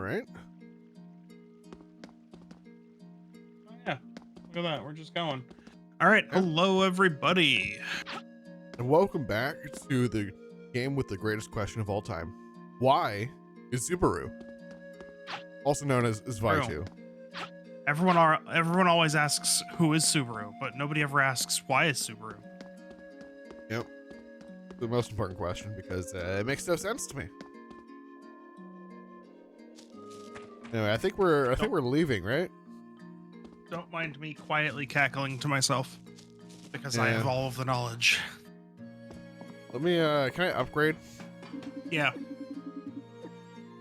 All right. Oh, yeah. Look at that. We're just going. All right. Yeah. Hello, everybody. And welcome back to the game with the greatest question of all time. Why is Subaru? Also known as Zwei True. Everyone always asks who is Subaru, but nobody ever asks why is Subaru. Yep. The most important question because it makes no sense to me. Anyway, I think we're leaving, right? Don't mind me quietly cackling to myself because I Yeah. have all of the knowledge. Let me can I upgrade? Yeah.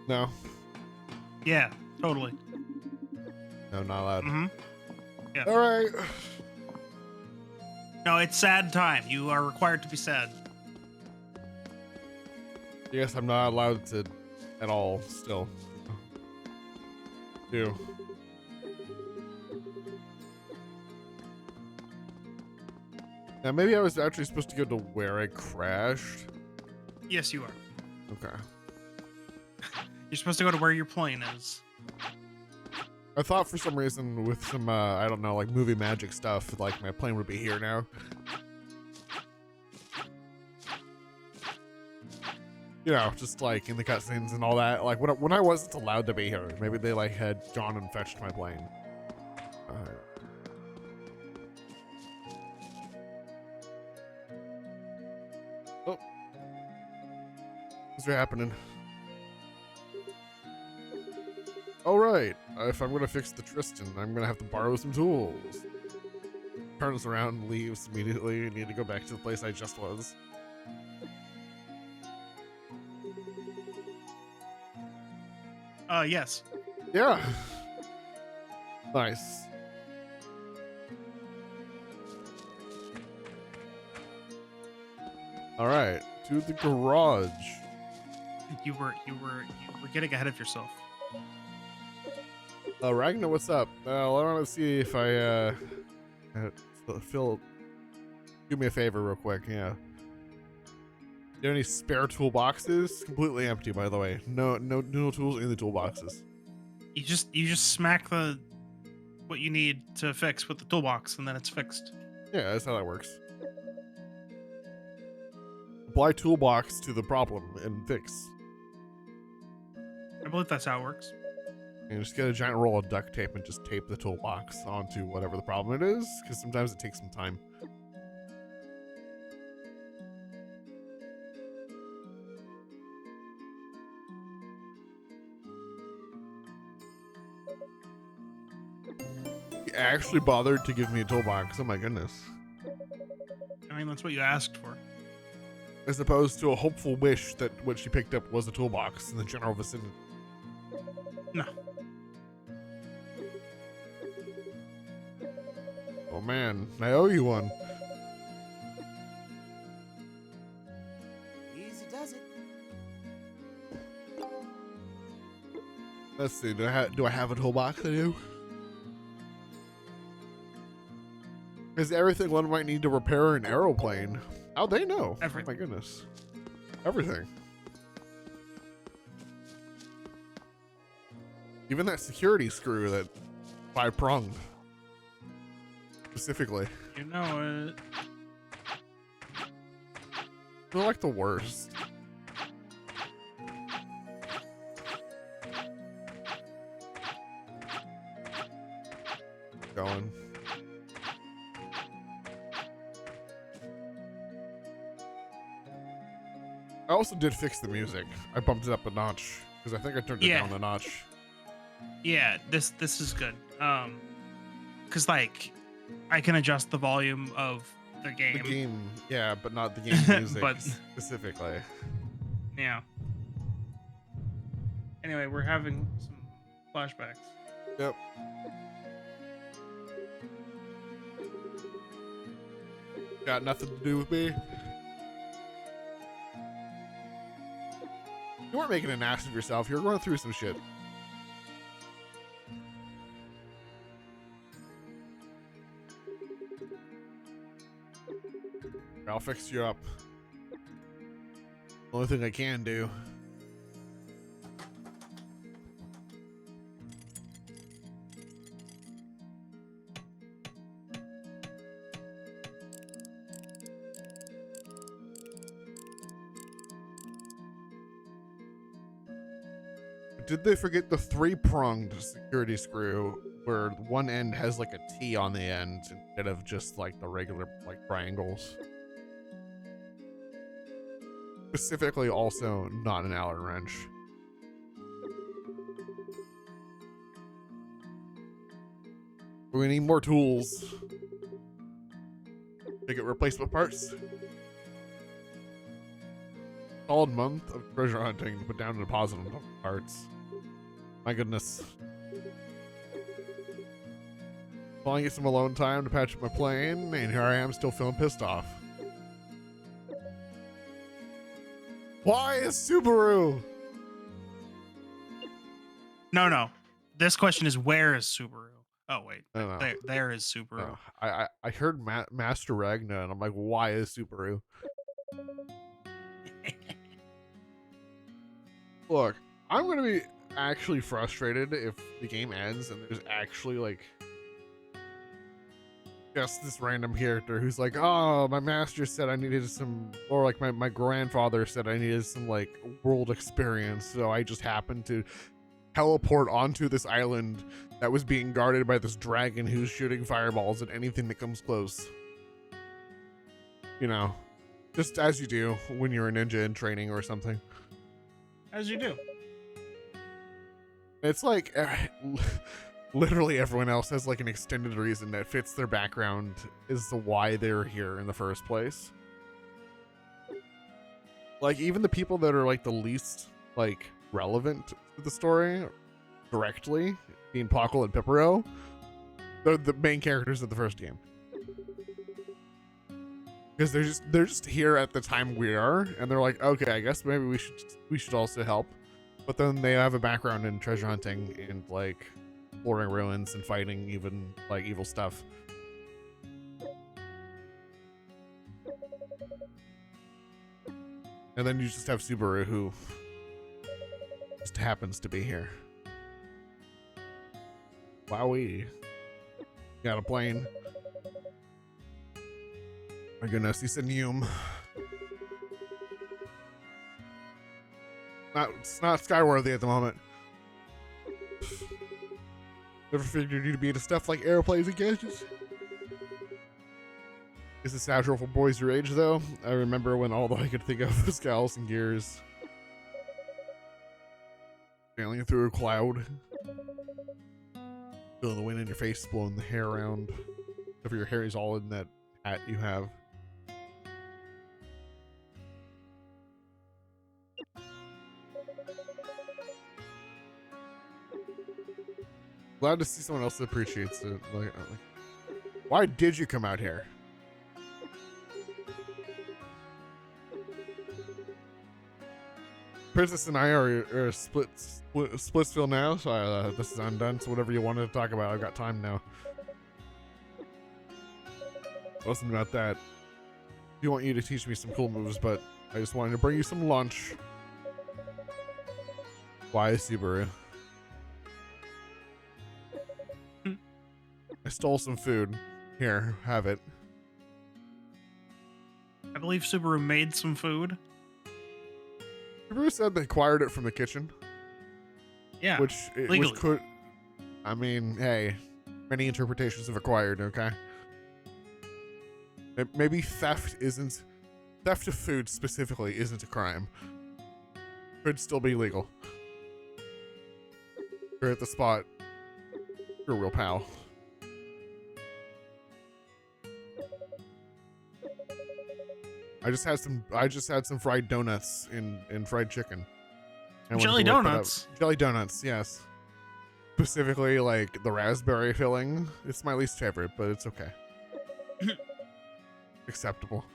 No. Yeah. Totally. No, not allowed. Mm-hmm. Yeah. All right. No, it's sad time. You are required to be sad. Yes, I'm not allowed to at all still. Do. Now maybe I was actually supposed to go to where I crashed. Yes, you are. Okay. You're supposed to go to where your plane is. I thought for some reason with some I don't know, like movie magic stuff, like my plane would be here now. You know, just like in the cutscenes and all that. Like when I wasn't allowed to be here, maybe they like had gone and fetched my plane. Oh, what's happening? All right, if I'm gonna fix the Tristan, I'm gonna have to borrow some tools. Turns around and leaves immediately. I need to go back to the place I just was. Yes. Yeah. Nice. All right, to the garage. You were getting ahead of yourself. Ragnar, what's up? I want to see if I Phil, do me a favor real quick. Yeah. Do you have any spare toolboxes? Completely empty, by the way. No tools in the toolboxes. You just smack what you need to fix with the toolbox, and then it's fixed. Yeah, that's how that works. Apply toolbox to the problem and fix. I believe that's how it works. And just get a giant roll of duct tape and just tape the toolbox onto whatever the problem it is, because sometimes it takes some time. He actually bothered to give me a toolbox. Oh my goodness. I mean, that's what you asked for. As opposed to a hopeful wish that what she picked up was a toolbox in the general vicinity. No. Oh man, I owe you one. Easy does it. Let's see, do I have a toolbox? I do. Is everything one might need to repair an aeroplane? How'd they know? Everything. Oh my goodness. Everything. Even that security screw that 5-pronged. Specifically. You know it. They're like the worst. Going. I also did fix the music. I bumped it up a notch because I think I turned it down a notch. Yeah, this is good. Cause like I can adjust the volume of the game. The game, yeah, but not the game music But specifically. yeah. Anyway, we're having some flashbacks. Yep. Got nothing to do with me. You weren't making an ass of yourself. You're going through some shit. I'll fix you up. Only thing I can do. did they forget the 3-pronged security screw where one end has like a T on the end instead of just like the regular like triangles? Specifically also not an Allen wrench. We need more tools to get replacement parts. Solid month of treasure hunting to put down a deposit on parts. My goodness. Finally get some alone time to patch up my plane, and here I am still feeling pissed off. Why is Subaru? No. This question is where is Subaru? Oh wait, I don't know. there is Subaru. Oh, I heard Master Ragna, and I'm like, why is Subaru? Look, I'm gonna be actually frustrated if the game ends and there's actually like just this random character who's like, oh, my master said I needed some, or like my grandfather said I needed some like world experience, so I just happened to teleport onto this island that was being guarded by this dragon who's shooting fireballs at anything that comes close. You know, just as you do when you're a ninja in training or something. As you do. It's like literally everyone else has like an extended reason that fits their background as to why they're here in the first place. Like even the people that are like the least like relevant to the story directly, being Pockle and Pipero, they're the main characters of the first game. Because they're just here at the time we are, and they're like, okay, I guess maybe we should also help. But then they have a background in treasure hunting and like exploring ruins and fighting even like evil stuff. And then you just have Subaru who just happens to be here. Wowee. Got a plane. My goodness, he's a Neum. It's not Skyworthy at the moment. Never figured you'd be into stuff like airplanes and gadgets. Is this natural for boys your age, though? I remember when all I could think of was cows and gears. Sailing through a cloud. Feeling the wind in your face, blowing the hair around. Except for your hair is all in that hat you have. Glad to see someone else that appreciates it. Like, why did you come out here? Princess and I are Splitsville now, so this is undone. So whatever you wanted to talk about, I've got time now. It wasn't about that. I do want you to teach me some cool moves, but I just wanted to bring you some lunch. Why is Subaru? I stole some food. Here, have it. I believe Subaru made some food. Subaru said they acquired it from the kitchen. Yeah, which could, I mean, hey, many interpretations of acquired, okay? Maybe theft of food specifically isn't a crime. Could still be legal. You're at the spot. You're a real pal. I just had some fried donuts and fried chicken. Jelly donuts. Jelly donuts, yes. Specifically like the raspberry filling. It's my least favorite, but it's okay. Acceptable.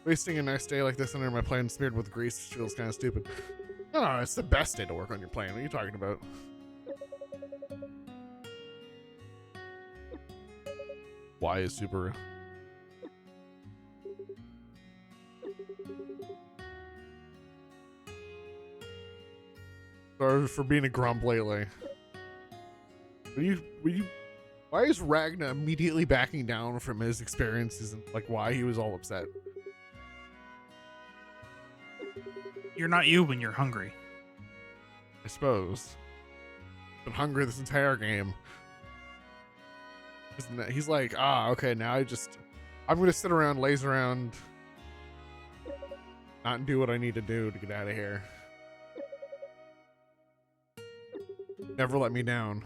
Wasting a nice day like this under my plane smeared with grease feels kind of stupid. No, it's the best day to work on your plane. What are you talking about? Why is Subaru? Sorry for being a grump lately. Will you Why is Ragna immediately backing down from his experiences and like why he was all upset? You're not you when you're hungry. I suppose. Been hungry this entire game. He's like, okay, now I'm gonna sit around, laze around, not do what I need to do to get out of here. Never let me down.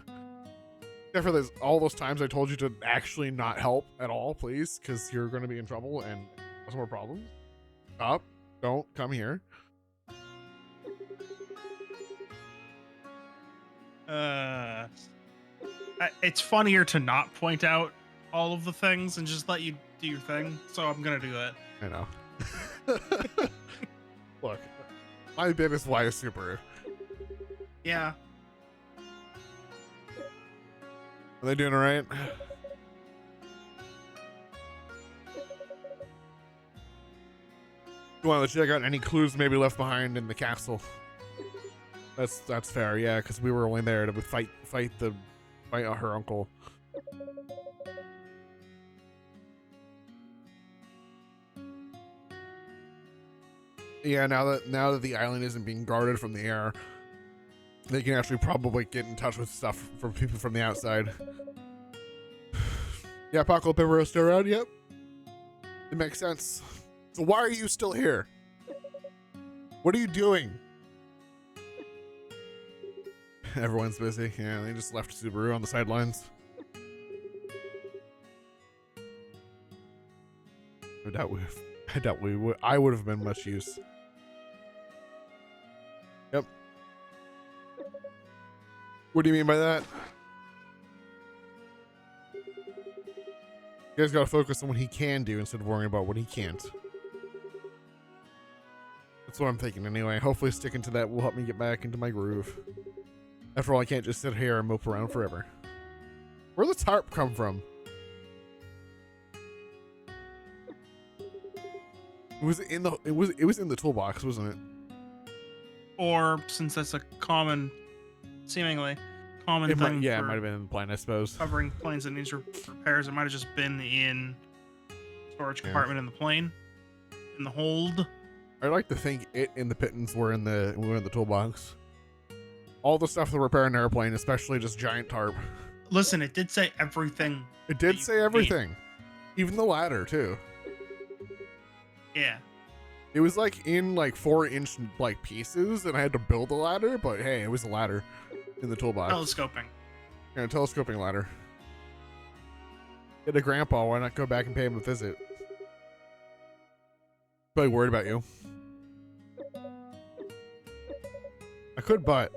Except for all those times I told you to actually not help at all, please, because you're gonna be in trouble and cause more problems. Stop. Don't come here. It's funnier to not point out all of the things and just let you do your thing. So I'm gonna do that. I know. Look, my bit is why is Subaru. Yeah. Are they doing all right? You want to check out any clues maybe left behind in the castle? That's fair, yeah, because we were only there to fight her uncle. Yeah, now that the island isn't being guarded from the air, they can actually probably get in touch with stuff from people from the outside. Yeah, Paco Pimero still around? Yep. It makes sense. So why are you still here? What are you doing? Everyone's busy. Yeah, they just left Subaru on the sidelines. I would have been much use. Yep. What do you mean by that? You guys gotta focus on what he can do instead of worrying about what he can't. That's what I'm thinking anyway. Hopefully sticking to that will help me get back into my groove. After all, I can't just sit here and mope around forever. Where'd the tarp come from? It was in the toolbox, wasn't it? Or since that's a seemingly common thing. It might have been in the plane, I suppose. Covering planes that needs repairs, it might have just been in storage compartment in the plane, in the hold. I like to think it and the pittance were in the toolbox. All the stuff to repair an airplane, especially just giant tarp. Listen, it did say everything. It did say everything, even the ladder too. Yeah. It was like in like 4-inch like pieces, and I had to build a ladder. But hey, it was a ladder in the toolbox. Telescoping. Yeah, a telescoping ladder. Get a grandpa. Why not go back and pay him a visit? Probably worried about you. I could, but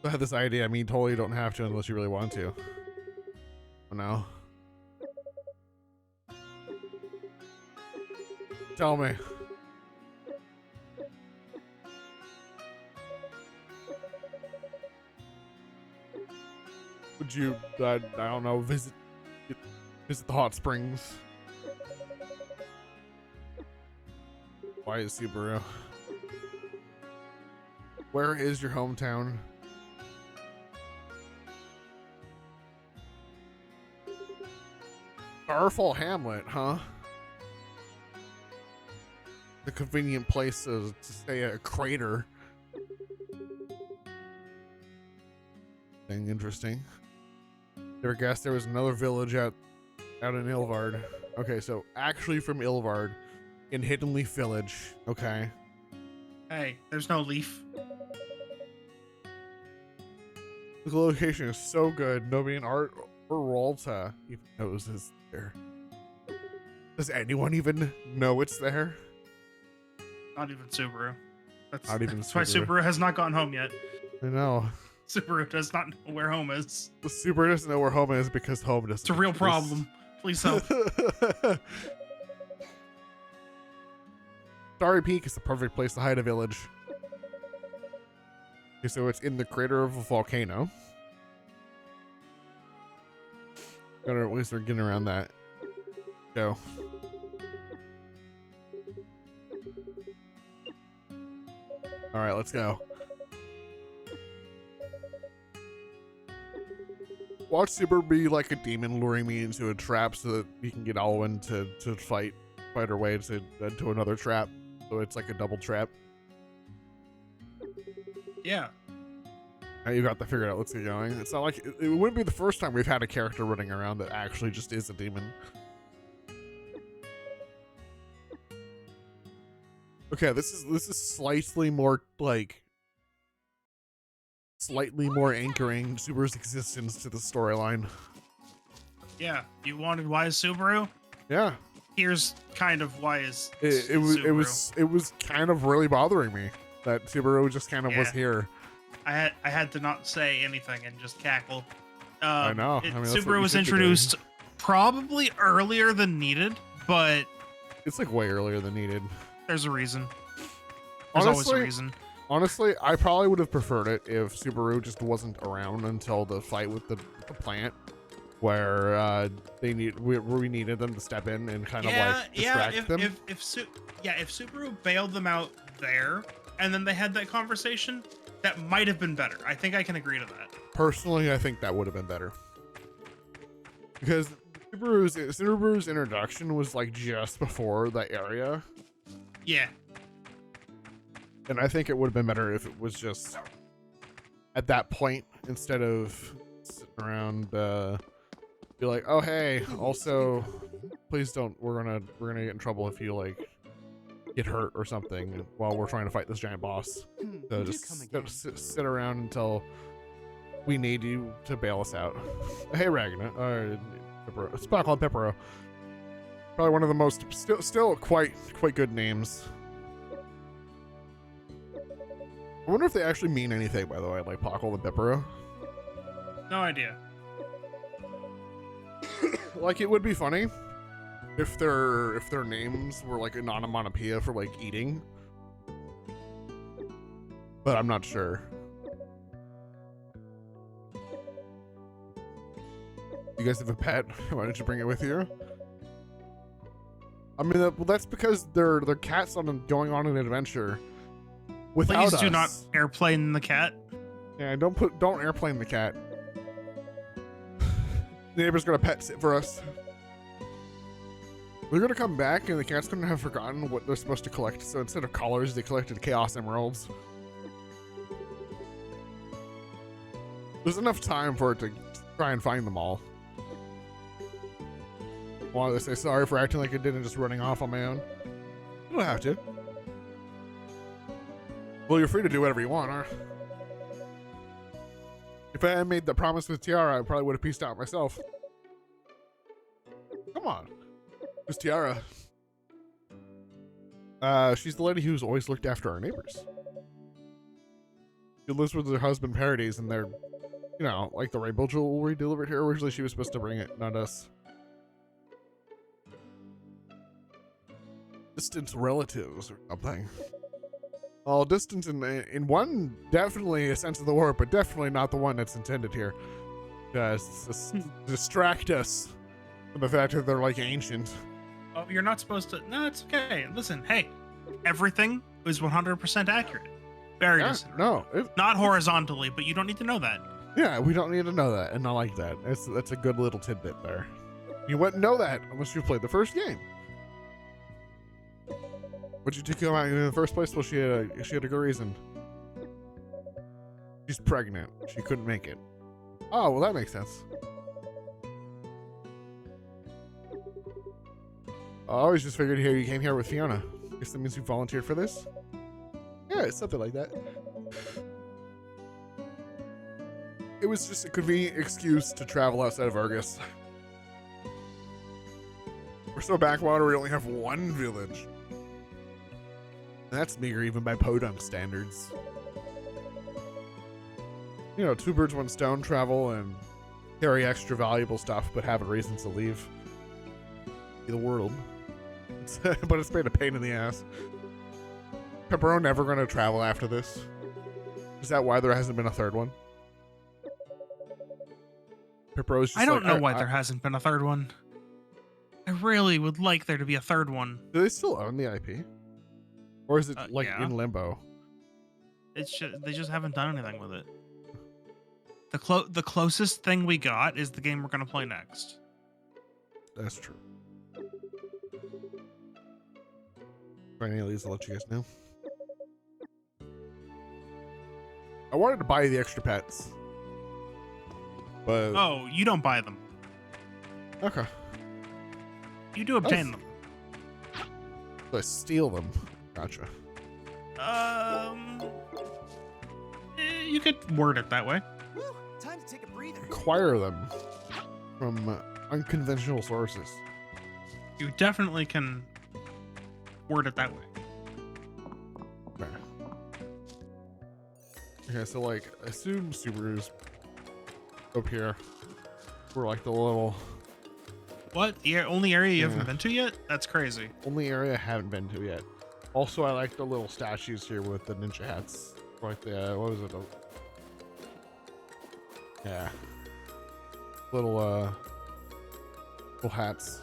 I had this idea. I mean, totally don't have to unless you really want to. Oh no. Tell me. Would you, I don't know, visit the hot springs? Why is Subaru? Where is your hometown? Starfall Hamlet, huh? The convenient place to stay at a crater. Interesting. Never guessed there was another village out in Ilvard. Okay, so actually from Ilvard in Hidden Leaf Village. Okay. Hey, there's no leaf. The location is so good. Nobody in Art or Ralta even knows it's there. Does anyone even know it's there? Not even Subaru. That's Subaru. why Subaru has not gotten home yet. I know. Subaru does not know where home is. The Subaru doesn't know where home is because home doesn't. It's a real problem. Please help. Starry Peak is the perfect place to hide a village. Okay, so it's in the crater of a volcano. At least we're getting around that. Go. All right, let's go. watch Subaru be like a demon luring me into a trap so that we can get Alwyn to fight her way to another trap. So it's like a double trap. Yeah. Now you got that figured out. Let's get going. It's not like it wouldn't be the first time we've had a character running around that actually just is a demon. Okay, this is slightly more like anchoring Subaru's existence to the storyline. Yeah. You wanted why is Subaru? Yeah. Here's kind of why is It was kind of really bothering me that Subaru just kind of was here. I had to not say anything and just cackle. I know. I mean, Subaru was introduced probably earlier than needed, but it's like way earlier than needed. There's a reason. There's always a reason. Honestly, I probably would have preferred it if Subaru just wasn't around until the fight with the plant, where we needed them to step in and kind of like distract them. If Subaru bailed them out there, and then they had that conversation, that might have been better. I think I can agree to that. Personally, I think that would have been better because Subaru's introduction was like just before the area. Yeah. And I think it would have been better if it was just at that point instead of sitting around be like, oh hey, also please don't, we're gonna get in trouble if you like get hurt or something while we're trying to fight this giant boss. So just sit around until we need you to bail us out. Hey Ragnar, Sparkle and Peppero. Probably one of the most still quite good names. I wonder if they actually mean anything, by the way, like Pockle and Peppero. No idea. Like, it would be funny if their names were like an onomatopoeia for like eating, but I'm not sure. You guys have a pet? Why didn't you bring it with you? I mean, well, that's because their cat's going on an adventure. Without Please do us. not airplane the cat. Yeah, don't airplane the cat. The neighbor's gonna pet sit for us. They're gonna come back and the cat's gonna have forgotten what they're supposed to collect. So instead of collars, they collected Chaos Emeralds. There's enough time for it to try and find them all. Why they say sorry for acting like it did and just running off on my own? You don't have to. Well, you're free to do whatever you want, aren't you? If I had made the promise with Tiara, I probably would have pieced out myself. Come on. Who's Tiara? She's the lady who's always looked after our neighbors. She lives with her husband Parodies, and they're, you know, like the rainbow jewelry delivered here. Originally, she was supposed to bring it, not us. Distant relatives or something. Well, distant in one, definitely a sense of the word, but definitely not the one that's intended here. Just distract us from the fact that they're like ancient. Oh, you're not supposed to. No, it's okay. Listen, hey, everything is 100% accurate. Very distant. No, not horizontally, but you don't need to know that. Yeah, we don't need to know that, and I like that. That's a good little tidbit there. You wouldn't know that unless you played the first game. What'd you take her out in the first place? Well, she had a good reason. She's pregnant. She couldn't make it. Oh, well, that makes sense. I always just figured here you came here with Fiona. Guess that means you volunteered for this? Yeah, it's something like that. It was just a convenient excuse to travel outside of Argus. We're so backwater, we only have one village. That's meager even by Podunk standards. You know, two birds, one stone, travel and carry extra valuable stuff, but have reasons to leave the world. But it's been a pain in the ass. Pepperoni never going to travel after this? Is that why there hasn't been a third one? Pepperoni's just I don't know why there hasn't been a third one. I really would like there to be a third one. Do they still own the IP? Or is it like in limbo? They just haven't done anything with it. The closest thing we got is the game we're gonna play next. That's true. For any of these, I'll let you guys know. I wanted to buy the extra pets, but Oh, you don't buy them. okay. You do obtain them. So I steal them. Gotcha. You could word it that way. Woo, time to take a breather. Acquire them from unconventional sources. You definitely can word it that way. Okay. Okay, so like, I assume Subaru's up here. We're like the little What? The only area you Yeah. haven't been to yet? That's crazy. only area I haven't been to yet. Also, I like the little statues here with the ninja hats. Like the, what was it? Yeah. Little hats.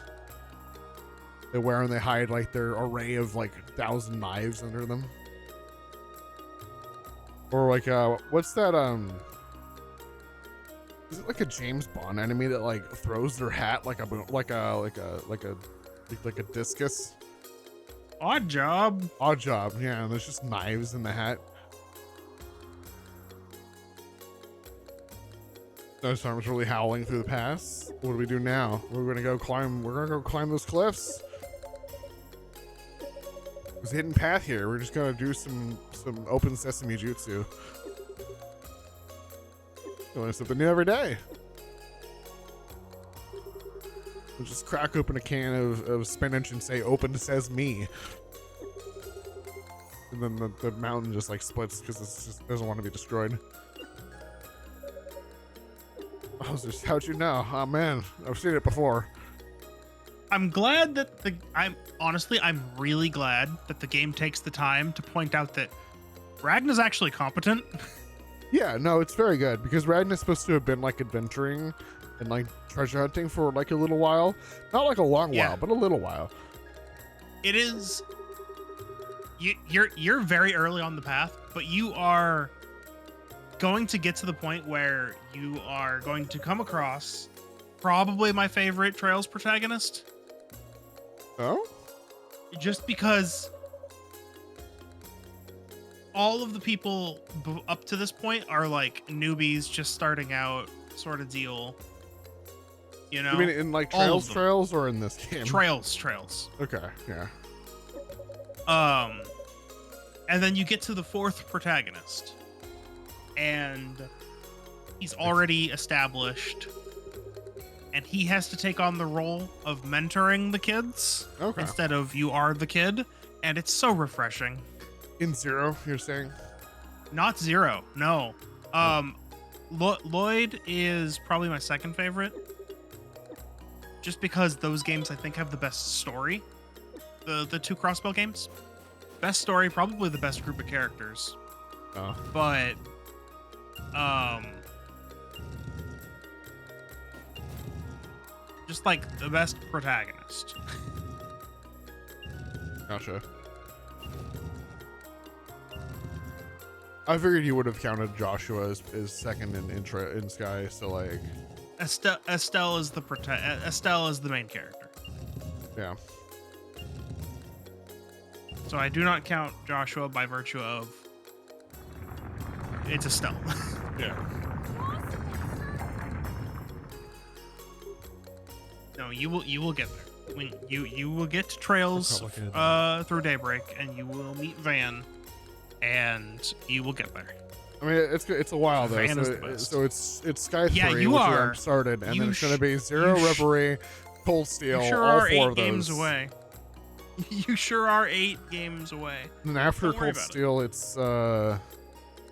They wear and they hide like their array of like 1,000 knives under them. Or like, what's that, is it like a James Bond enemy that like throws their hat like a discus? Odd job. Odd job, yeah. And there's just knives in the hat. Snowstorm's really howling through the pass. What do we do now? We're gonna go climb. We're gonna go climb those cliffs. There's a hidden path here. We're just gonna do some open sesame jutsu. Learn something new every day. We'll just crack open a can of spinach and say "Open says me," and then the mountain just like splits because it just doesn't want to be destroyed. How'd you know? Oh man, I've seen it before. I'm glad that I'm really glad that the game takes the time to point out that Ragna's actually competent. Yeah, no, it's very good because Ragna's supposed to have been like adventuring and like treasure hunting for like a little while. Not like a long while, but a little while. It is. You're very early on the path, but you are going to get to the point where you are going to come across probably my favorite Trails protagonist. Oh? Just because all of the people up to this point are like newbies just starting out sort of deal. You know? You mean in like All of Trails or in this game? Trails. Okay, yeah. And then you get to the fourth protagonist. And he's already established. And he has to take on the role of mentoring the kids instead of you are the kid. And it's so refreshing. In Zero, you're saying? Not Zero, no. Lloyd is probably my second favorite. Just because those games I think have the best story. The two Crossbow games. Best story, probably the best group of characters. Oh. But just like the best protagonist. Gotcha. I figured you would have counted Joshua as second in Sky, so like Estelle is the main character. Yeah. So I do not count Joshua by virtue of it's Estelle. Yeah. No, you will get there. When you will get to Trails through Daybreak, and you will meet Van, and you will get there. I mean, it's a while though. Van is the best. So it's Sky 3, Yeah, you which are. I'm started, and You then it's gonna be Zero, you Reverie, Cold Steel, You sure all are 4 of 8 those. games away. You sure are 8 games away. And then after Don't worry Cold about it. Steel, it's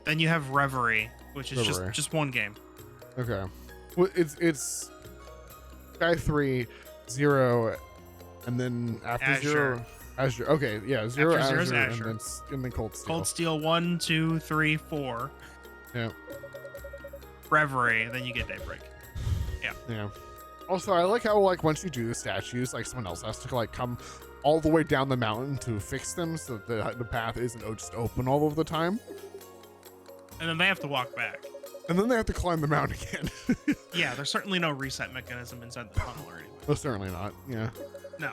Then you have Reverie, which is Reverie. just one game. okay. Well, it's Sky 3, Zero, and then after Azure. Zero, Azure. Okay, yeah, Zero, After Zero's Azure, Azure. and then Cold Steel. Cold Steel 1, 2, 3, 4. Yeah. Reverie, then you get Daybreak. Yeah. Also, I like how like once you do the statues, like someone else has to like come all the way down the mountain to fix them, so that the path isn't just open all of the time. And then they have to walk back. And then they have to climb the mountain again. Yeah, there's certainly no reset mechanism inside the tunnel or anything. Well, certainly not. Yeah. No.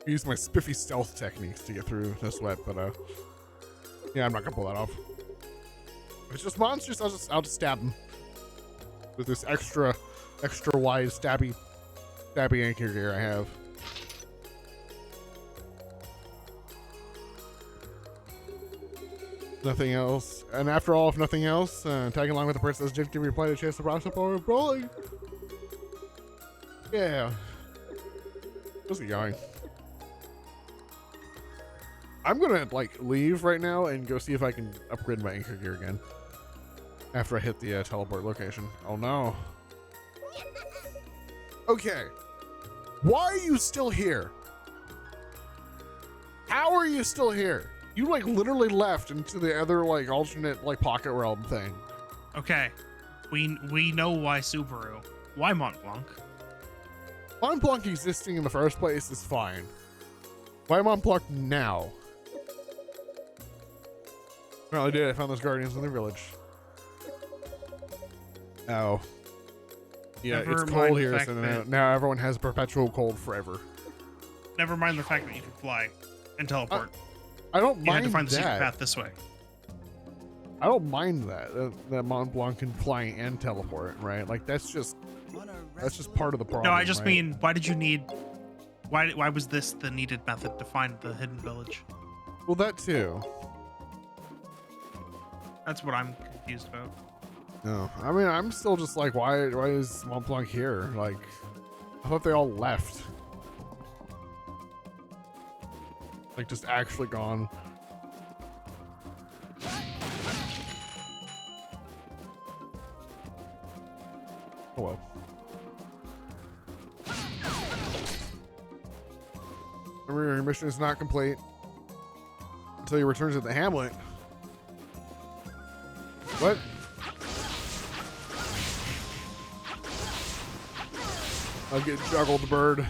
I use my spiffy stealth techniques to get through this wet, but yeah, I'm not gonna pull that off. If it's just monsters, I'll just stab them with this extra wide stabby anchor gear I have. Nothing else. And after all, if nothing else, tagging along with the princess did give me a chance to process power brawling. Yeah. How's it going? I'm gonna like leave right now and go see if I can upgrade my anchor gear again after I hit the teleport location. Oh no. Okay. Why are you still here? How are you still here? You like literally left into the other like alternate like pocket realm thing. Okay. We know why Subaru. Why Mont Blanc? Mont Blanc existing in the first place is fine. Why Mont Blanc now? Well, I did. I found those guardians in the village. Oh. Yeah, Never it's mind cold the here, fact so that- now everyone has perpetual cold forever. Never mind the fact that you can fly and teleport. I don't You had mind to find the secret that. path this way. I don't mind that Mont Blanc can fly and teleport, right? Like that's just part of the problem. No, I just right? mean, why did you need? Why was this the needed method to find the hidden village? Well, that too. That's what I'm confused about. No, I mean I'm still just like, why is Mont Blanc here? Like, I thought they all left. Like just actually gone. Hello. Remember, your mission is not complete until you return to the hamlet. What? I'll get juggled, bird.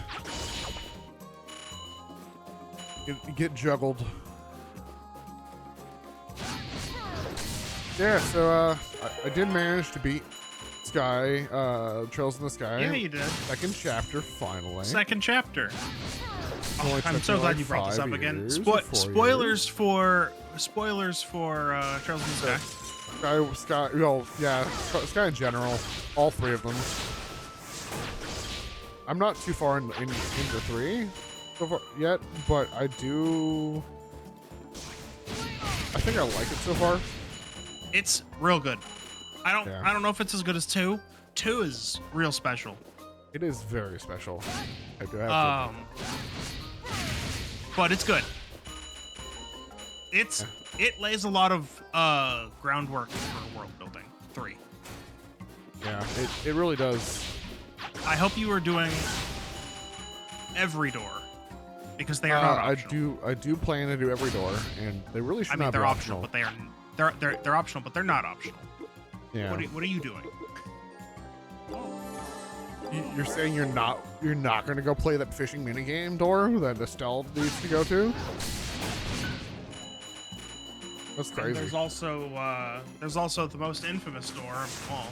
Get juggled. Yeah, so I did manage to beat Sky, Trails in the Sky. Yeah, you did. Second chapter, finally. Second chapter. Only I'm took so me, glad like, you brought this 5 up again. years or 4 Spoilers for Trails in the Sky. Sky, well, yeah, Sky in general, all 3 of them. I'm not too far into 3 so far yet, but I think I like it so far. It's real good. I Yeah. don't know if it's as good as 2. 2 is real special. It is very special. I do have But it's good. It lays a lot of groundwork for world building. 3. yeah, it really does. I hope you are doing every door because they are not optional. I do plan to do every door, and they really should I mean, not they're be optional, but they're optional, but they're not optional. yeah. What are you doing? You're saying you're not going to go play that fishing minigame door that Estelle needs to go to? That's And crazy. there's also the most infamous door of them all.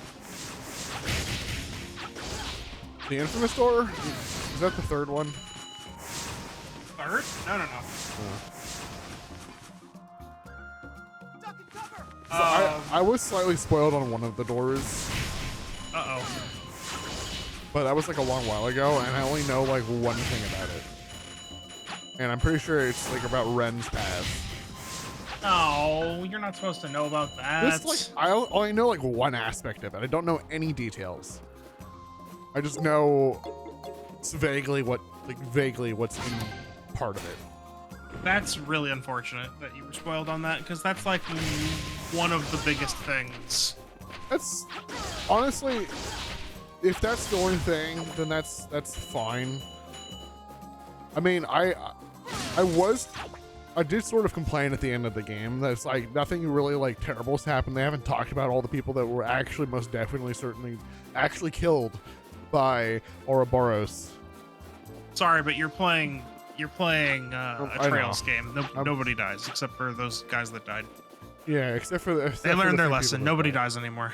The infamous door? Is that the 3rd one? Third? No. Duck and cover! So I was slightly spoiled on one of the doors, Uh-oh. but that was like a long while ago, and I only know like one thing about it. And I'm pretty sure it's like about Ren's past. Oh, you're not supposed to know about that. This, like, I only know like one aspect of it. I don't know any details. I just know it's vaguely what's in part of it. That's really unfortunate that you were spoiled on that, because that's like one of the biggest things. That's honestly, if that's the only thing, then that's fine. I mean, I did sort of complain at the end of the game that it's like nothing really like terrible's happened. They haven't talked about all the people that were actually most definitely certainly actually killed by Ouroboros. Sorry, but you're playing a I Trails know. game. Nobody dies except for those guys that died. Yeah, except for the. They learned their lesson. Nobody dies anymore.